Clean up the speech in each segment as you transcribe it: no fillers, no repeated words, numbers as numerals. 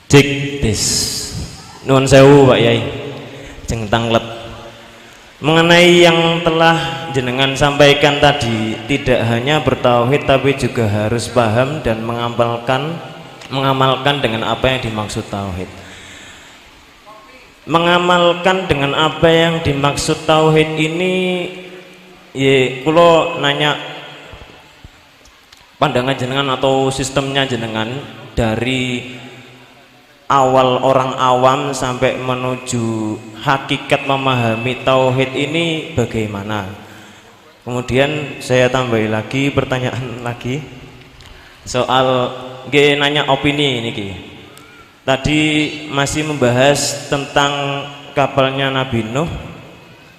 Cik tis nuwun sewu Pak Yai jeng tanglet mengenai yang telah jenengan sampaikan tadi, tidak hanya bertauhid tapi juga harus paham dan mengamalkan dengan apa yang dimaksud tauhid. Mengamalkan dengan apa yang dimaksud tauhid ini ya kula nanya pandangan jenengan atau sistemnya jenengan dari awal orang awam sampai menuju hakikat memahami tauhid ini bagaimana. Kemudian saya tambahi lagi pertanyaan lagi soal nanya opini ini tadi masih membahas tentang kapalnya Nabi Nuh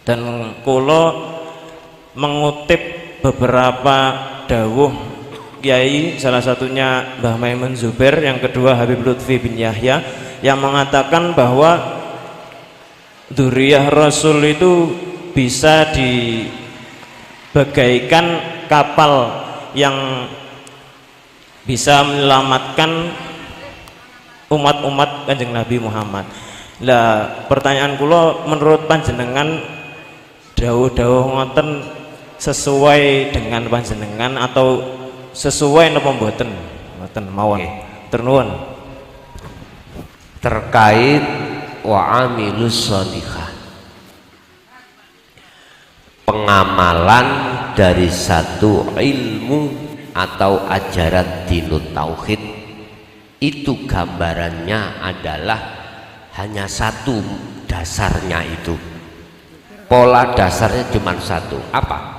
dan kulo mengutip beberapa dawuh Kiai, salah satunya Mbah Maimun Zubair, yang kedua Habib Lutfi bin Yahya, yang mengatakan bahwa dzurriyyah Rasul itu bisa dibagaikan kapal yang bisa menyelamatkan umat-umat Kanjeng Nabi Muhammad. Lah pertanyaan kula, menurut panjenengan dawuh-dawuh ngoten sesuai dengan panjenengan atau sesuai napa mboten? Mboten mawon. Ternuwun. Terkait wa amilus sholihah, pengamalan dari satu ilmu atau ajaran dinut tauhid itu gambarannya adalah hanya satu, dasarnya itu pola dasarnya cuma satu. Apa?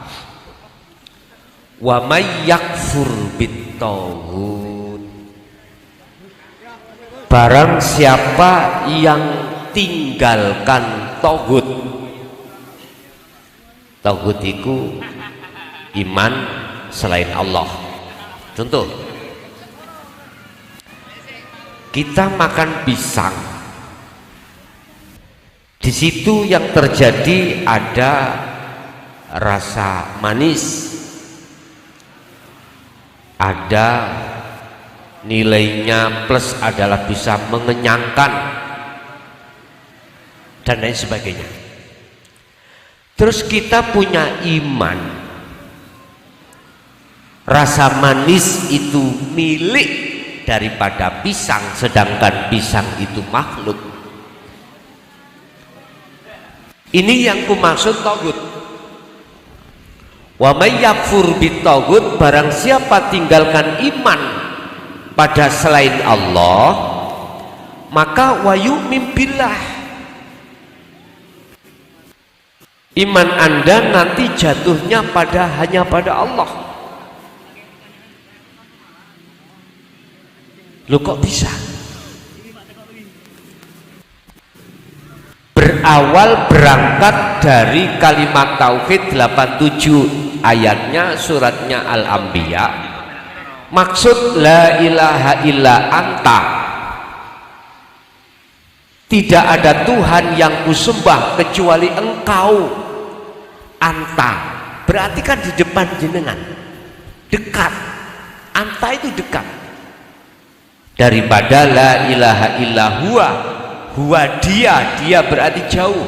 Wa may yakfur bittauhid, barang siapa yang tinggalkan tauhid. Tauhid itu iman selain Allah. Contoh, kita makan pisang, di situ yang terjadi ada rasa manis, ada nilainya plus adalah bisa mengenyangkan dan lain sebagainya. Terus kita punya iman, rasa manis itu milik daripada pisang, sedangkan pisang itu makhluk. Ini yang kumaksud tauhid. Wa may yakfur bittauhid, barang siapa tinggalkan iman pada selain Allah, maka wa yu'min billah, iman Anda nanti jatuhnya hanya pada Allah. Loh kok bisa? Berawal berangkat dari kalimat tauhid 87 ayatnya suratnya Al-Anbiya, maksud la ilaha illa anta, tidak ada Tuhan yang kusembah kecuali engkau. Anta berarti kan di depan jenengan, dekat. Anta itu dekat daripada la ilaha illa huwa. Huwa dia berarti jauh.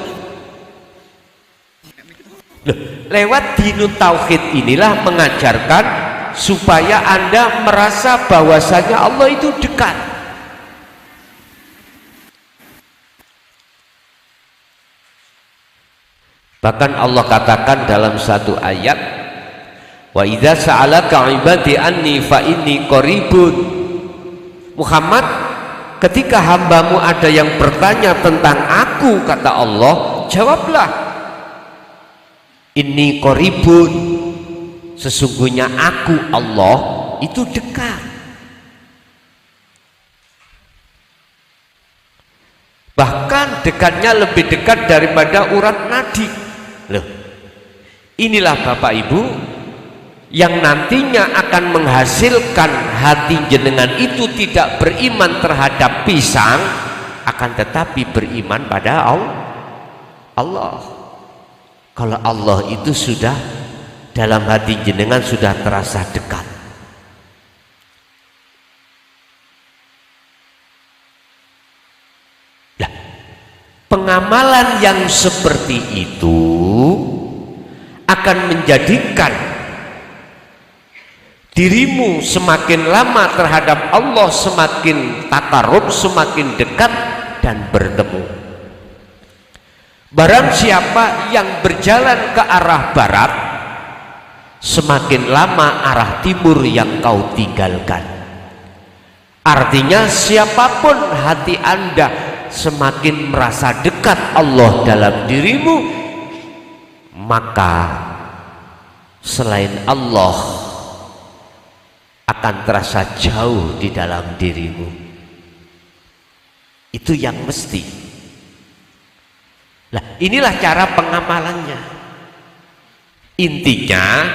Lewat dinut tauhid inilah mengajarkan supaya Anda merasa bahwasanya Allah itu dekat. Bahkan Allah katakan dalam satu ayat, wa idza sa'alaka ibadi anni fa inni qaribun. Muhammad, ketika hambamu ada yang bertanya tentang aku, kata Allah, jawablah, inni qaribun, sesungguhnya aku Allah itu dekat. Bahkan dekatnya lebih dekat daripada urat nadi. Loh, inilah Bapak Ibu yang nantinya akan menghasilkan hati jenengan itu tidak beriman terhadap pisang, akan tetapi beriman pada Allah. Kalau Allah itu sudah dalam hati jenengan sudah terasa dekat. Pengamalan yang seperti itu akan menjadikan dirimu semakin lama terhadap Allah semakin takarub, semakin dekat dan bertemu. Barang siapa yang berjalan ke arah barat, semakin lama arah timur yang kau tinggalkan. Artinya siapapun hati Anda semakin merasa dekat Allah dalam dirimu, maka selain Allah akan terasa jauh di dalam dirimu. Itu yang mesti. Nah, inilah cara pengamalannya. Intinya,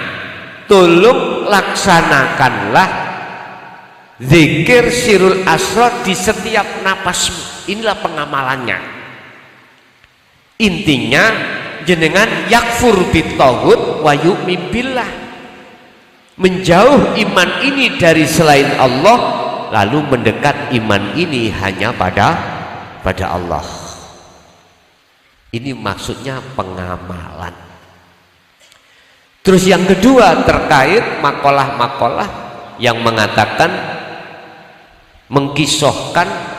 tolong laksanakanlah zikir sirul asrar di setiap napasmu. Inilah pengamalannya. Intinya jenengan yakfur bitaghut wa yu'min billah, menjauh iman ini dari selain Allah, lalu mendekat iman ini hanya pada Allah. Ini maksudnya pengamalan. Terus yang kedua terkait makalah-makalah yang mengatakan, mengkisahkan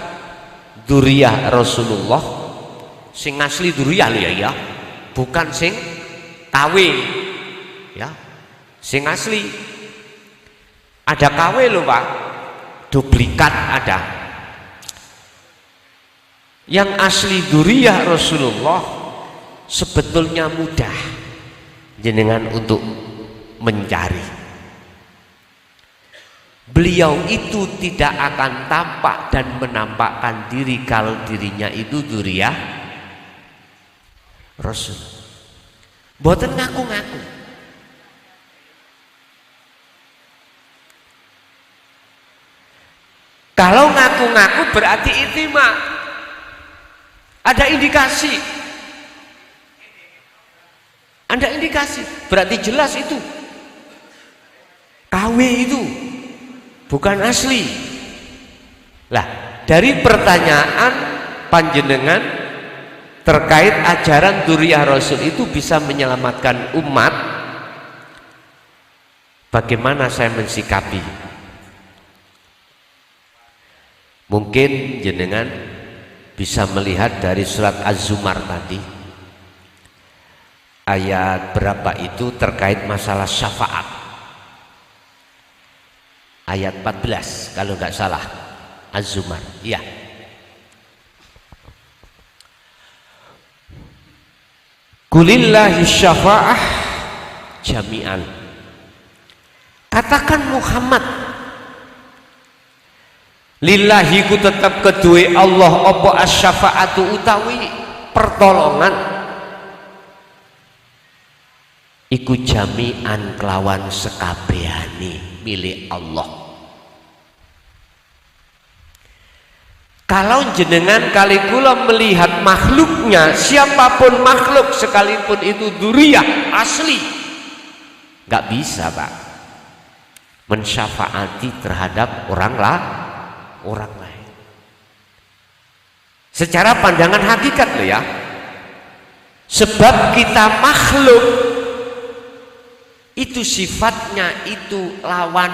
duriyah Rasulullah, sing asli duriyah ya, bukan sing KW ya, sing asli. Ada KW loh Pak, duplikat ada. Yang asli duriyah Rasulullah sebetulnya mudah jenengan untuk mencari. Beliau itu tidak akan tampak dan menampakkan diri kalau dirinya itu dzurriyyah Rasul. Mboten ngaku-ngaku. Kalau ngaku-ngaku berarti itima. Ada indikasi. Ada indikasi, berarti jelas itu. KW itu bukan asli. Lah, dari pertanyaan panjenengan terkait ajaran dzurriyyah Rasul itu bisa menyelamatkan umat, bagaimana saya mensikapi? Mungkin jenengan bisa melihat dari surat Az-Zumar tadi, ayat berapa itu terkait masalah syafaat. Ayat 14 kalau nggak salah, Az-Zumar. Iya. Kulillahi syafa'ah jami'an. Katakan Muhammad, lillahi ku tetap kedue Allah apa asy-syafa'atu utawi pertolongan iku jami'an kelawan sekabehane milik Allah. Kalau jenengan kali kula melihat makhluknya, siapapun makhluk sekalipun itu dzurriyyah asli, nggak bisa Pak mensyafaati terhadap orang lain secara pandangan hakikat loh ya. Sebab kita makhluk itu sifatnya itu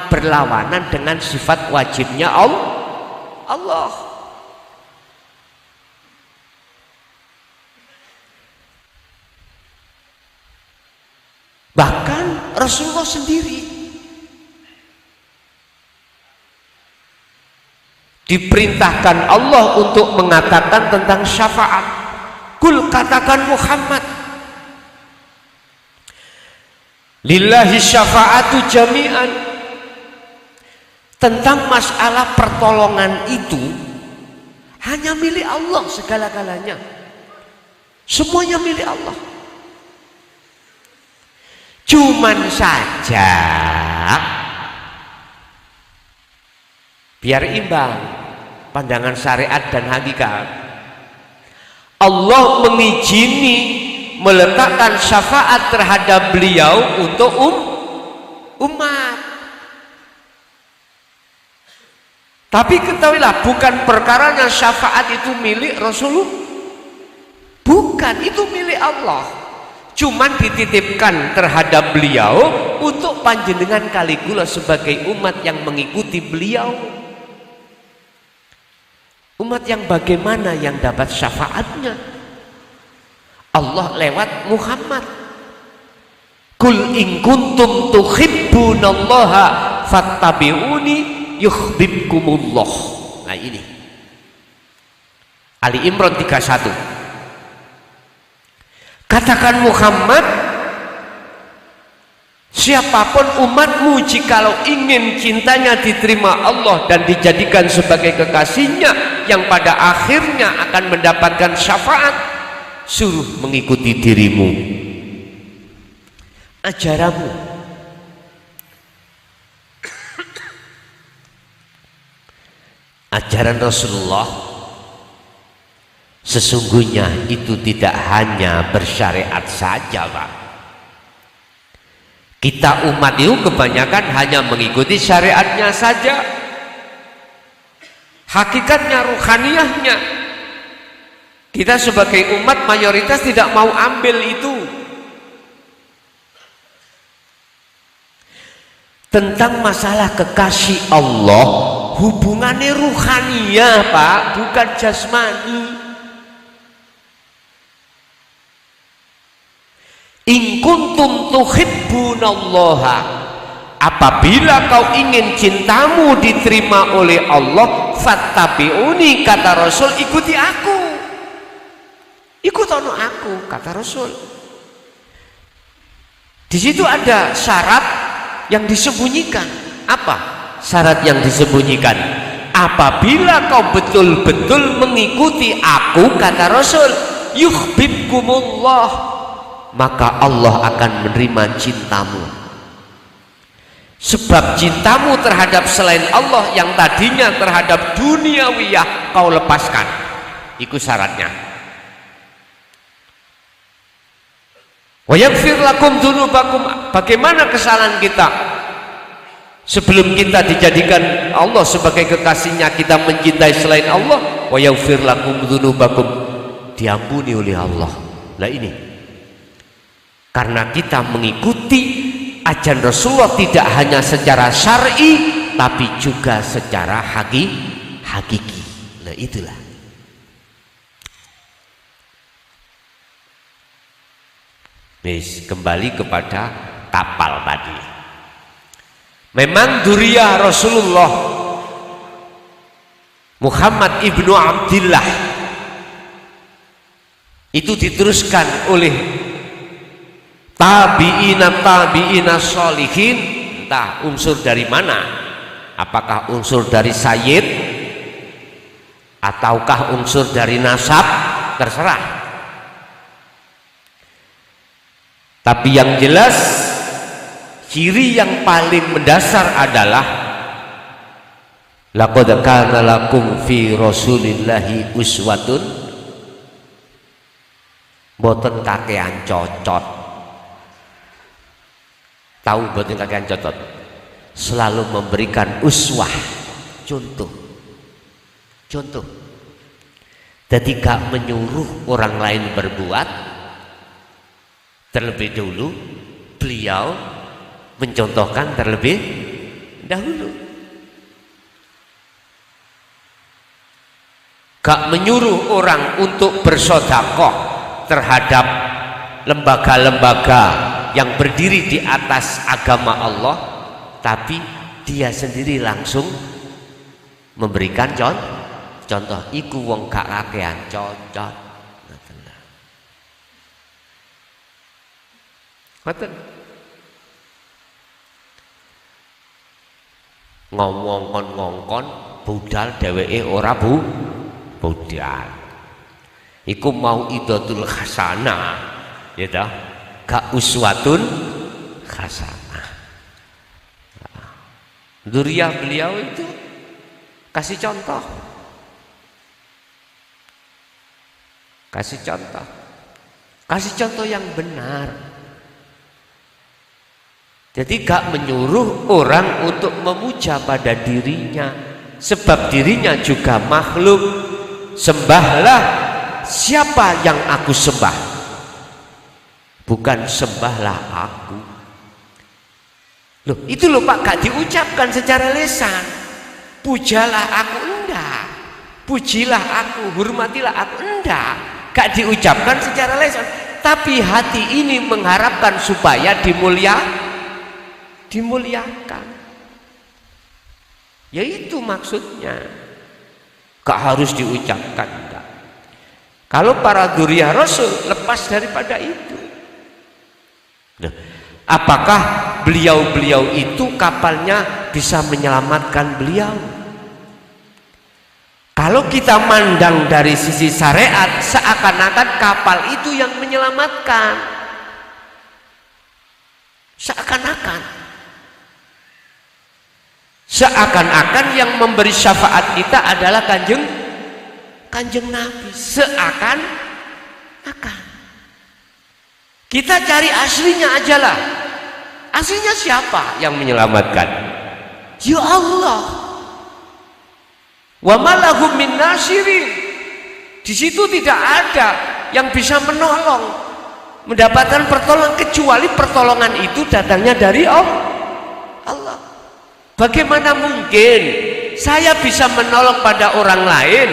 berlawanan dengan sifat wajibnya Allah. Bahkan Rasulullah sendiri diperintahkan Allah untuk mengatakan tentang syafaat. Kul, katakan Muhammad, lillahi syafa'atu jami'an. Tentang masalah pertolongan itu hanya milik Allah segala-galanya. Semuanya milik Allah. Cuman saja biar imbang pandangan syariat dan hakikat, Allah mengizini meletakkan syafaat terhadap beliau untuk umat. Tapi ketahuilah, bukan perkaranya syafaat itu milik Bukan, itu milik Allah. Cuman dititipkan terhadap beliau untuk panjenengan kali kula sebagai umat yang mengikuti beliau. Umat yang bagaimana yang dapat syafaatnya? Allah lewat Muhammad. Kul in kuntum tuhibbunallaha fattabi'uni yuhibbukumullah. Nah ini Ali Imran 31. Katakan Muhammad, siapapun umatmu jikalau ingin cintanya diterima Allah dan dijadikan sebagai kekasihnya yang pada akhirnya akan mendapatkan syafaat, suruh mengikuti dirimu, ajaranmu. Ajaran Rasulullah sesungguhnya itu tidak hanya bersyariat saja, Pak. Kita umat itu kebanyakan hanya mengikuti syariatnya saja. Hakikatnya, ruhaniyahnya, kita sebagai umat mayoritas tidak mau ambil itu. Tentang masalah kekasih Allah, hubungannya ruhaniyah, Pak, bukan jasmani. In kuntum tuhibbunallaha, apabila kau ingin cintamu diterima oleh Allah, fattabi'uni, kata Rasul, ikuti aku. Ikut aku, kata Rasul. Di situ ada syarat yang disembunyikan. Apa syarat yang disembunyikan? Apabila kau betul-betul mengikuti aku, kata Rasul, yuhibbukumullah, maka Allah akan menerima cintamu. Sebab cintamu terhadap selain Allah yang tadinya terhadap duniawiyah kau lepaskan. Itu syaratnya. Wa yaghfir lakum dzunubakum. Bagaimana kesalahan kita? Sebelum kita dijadikan Allah sebagai kekasihnya, kita mencintai selain Allah. Wa yaghfir lakum dzunubakum, diampuni oleh Allah. Nah ini, karena kita mengikuti ajaran Rasulullah tidak hanya secara syar'i tapi juga secara hakiki. Nah itulah. Kembali kepada kapal tadi. Memang dzurriyyah Rasulullah Muhammad ibnu Abdillah itu diteruskan oleh tabi'ina sholihin, entah unsur dari mana, apakah unsur dari sayyid ataukah unsur dari nasab, terserah. Tapi yang jelas ciri yang paling mendasar adalah laqad kana lakum fi rasulillahi uswatun, boten kakean cocot. Tahu boten kakean cocot, selalu memberikan uswah, contoh. Jadi gak menyuruh orang lain berbuat, terlebih dulu beliau mencontohkan terlebih dahulu. Gak menyuruh orang untuk bersedekah terhadap lembaga-lembaga yang berdiri di atas agama Allah, tapi dia sendiri langsung memberikan contoh. Iku wong gak kakean cocot. Ngoten. Ngomong kon ngongkon budal dheweke ora budal. Iku mau idatul hasanah, ya toh? Gak uswatun hasanah. Dzurriyyah beliau itu kasih contoh. Kasih contoh yang benar. Jadi gak menyuruh orang untuk memuja pada dirinya, sebab dirinya juga makhluk. Sembahlah siapa yang aku sembah, bukan sembahlah aku. Loh, itu loh Pak, gak diucapkan secara lisan. Pujalah aku, enggak. Pujilah aku, hormatilah aku, enggak. Gak diucapkan secara lisan. Tapi hati ini mengharapkan supaya dimuliakan. Ya itu maksudnya. Gak harus diucapkan, enggak. Kalau para dzurriyyah Rasul lepas daripada itu. Nah, apakah beliau-beliau itu kapalnya bisa menyelamatkan beliau? Kalau kita mandang dari sisi syariat, seakan-akan kapal itu yang menyelamatkan. Seakan-akan yang memberi syafaat kita adalah kanjeng Nabi. Seakan-akan. Kita cari aslinya ajalah. Aslinya siapa yang menyelamatkan? Ya Allah. Wa malahum min nasirin. Di situ tidak ada yang bisa menolong, mendapatkan pertolongan, kecuali pertolongan itu datangnya dari Allah. Bagaimana mungkin saya bisa menolong pada orang lain,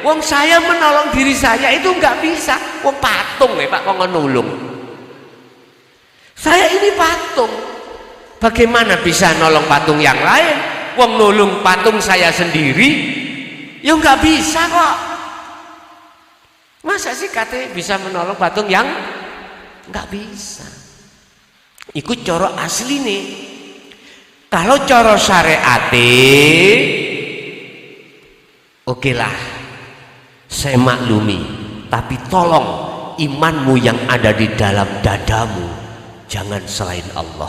wong saya menolong diri saya itu nggak bisa. Wong patung ya Pak, kok nulung. Saya ini patung, bagaimana bisa nolong patung yang lain? Wong nulung patung saya sendiri, ya nggak bisa kok. Masa sih katanya bisa menolong patung yang nggak bisa? Ikut coro asli nih. Kalau coro syariate, oke lah, saya maklumi. Tapi tolong imanmu yang ada di dalam dadamu, jangan selain Allah.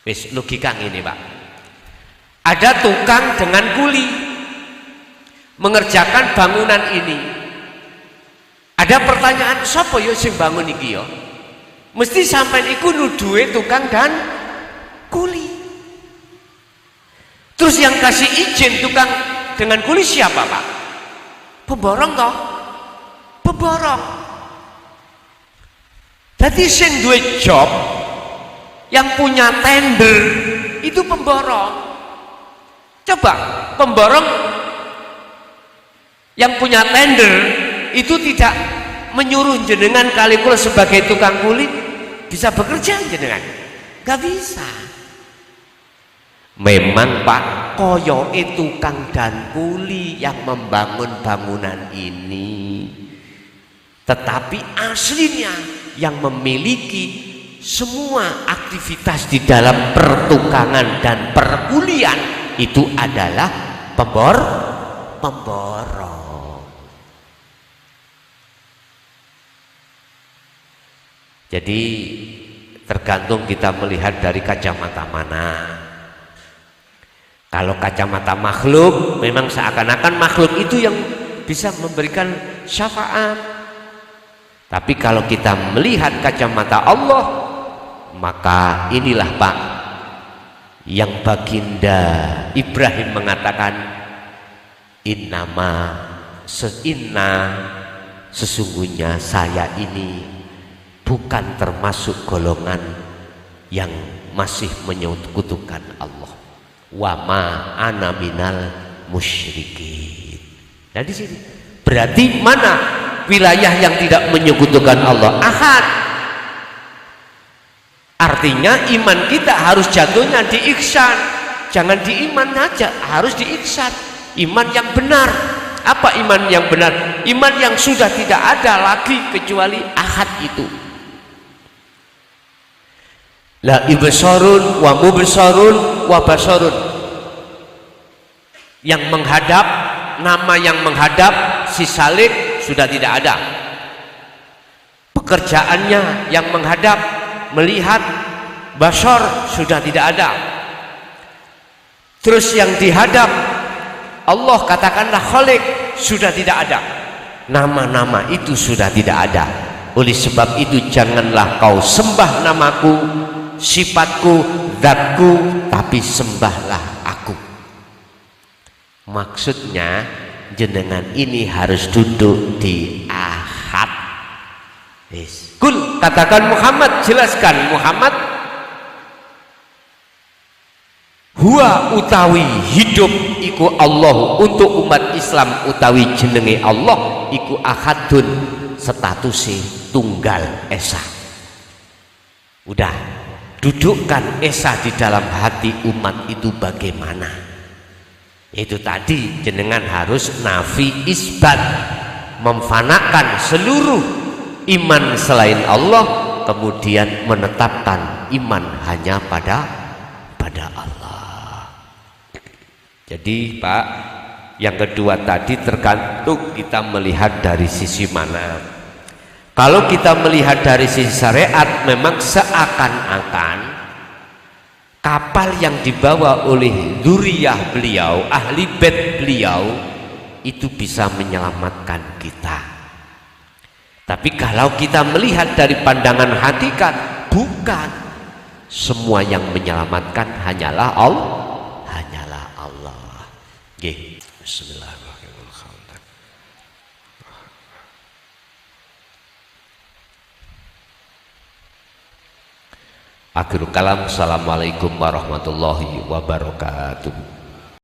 Wis logika ini Pak. Ada tukang dengan kuli mengerjakan bangunan ini. Ada pertanyaan, sapa yo sing bangun iki yo? Mesti sampai iku nuduhe tukang dan kuli. Terus yang kasih izin tukang dengan kuli siapa Pak? Pemborong toh? Pemborong. Jadi sing duwe job, yang punya tender itu pemborong. Coba pemborong yang punya tender itu tidak menyuruh jenengan kali kula sebagai tukang kuli bisa bekerja jenengan, gak bisa. Memang Pak, koyoke tukang dan kuli yang membangun bangunan ini, tetapi aslinya yang memiliki semua aktivitas di dalam pertukangan dan perkulian itu adalah pemborong. Jadi tergantung kita melihat dari kacamata mana. Kalau kacamata makhluk, memang seakan-akan makhluk itu yang bisa memberikan syafaat. Tapi kalau kita melihat kacamata Allah, maka inilah Pak yang baginda Ibrahim mengatakan, sesungguhnya saya ini bukan termasuk golongan yang masih menyekutukan Allah. Wa ma ana minal musyrikin. Nah di sini berarti mana wilayah yang tidak menyekutukan Allah? Ahad. Artinya iman kita harus jatuhnya di ihsan, jangan di iman aja, harus di ihsan. Iman yang benar. Apa iman yang benar? Iman yang sudah tidak ada lagi kecuali ahad itu. La ibsarun wa mubsarun wa basarun. Yang menghadap, nama yang menghadap si Salik sudah tidak ada. Pekerjaannya yang menghadap, melihat, basar sudah tidak ada. Terus yang dihadap Allah, katakanlah Khalik, sudah tidak ada. Nama-nama itu sudah tidak ada. Oleh sebab itu janganlah kau sembah namaku, sifatku, zatku, tapi sembahlah aku. Maksudnya jenengan ini harus duduk di Ahad. Kul, katakan Muhammad, jelaskan Muhammad, huwa utawi hidup iku Allah untuk umat Islam utawi jenenge Allah iku ahadun statuse tunggal esa. Udah, dudukkan esa di dalam hati umat itu bagaimana? Itu tadi jenengan harus nafi isbat, memfanakan seluruh iman selain Allah, kemudian menetapkan iman hanya pada Allah. Jadi Pak, yang kedua tadi tergantung kita melihat dari sisi mana. Kalau kita melihat dari sisi syariat, memang seakan-akan kapal yang dibawa oleh dzurriyyah beliau, ahli bait beliau, itu bisa menyelamatkan kita. Tapi kalau kita melihat dari pandangan hakikat, bukan. Semua yang menyelamatkan hanyalah Allah. Nggih. Bismillahirrahmanirrahim. Akhirul kalam. Assalamualaikum warahmatullahi wabarakatuh.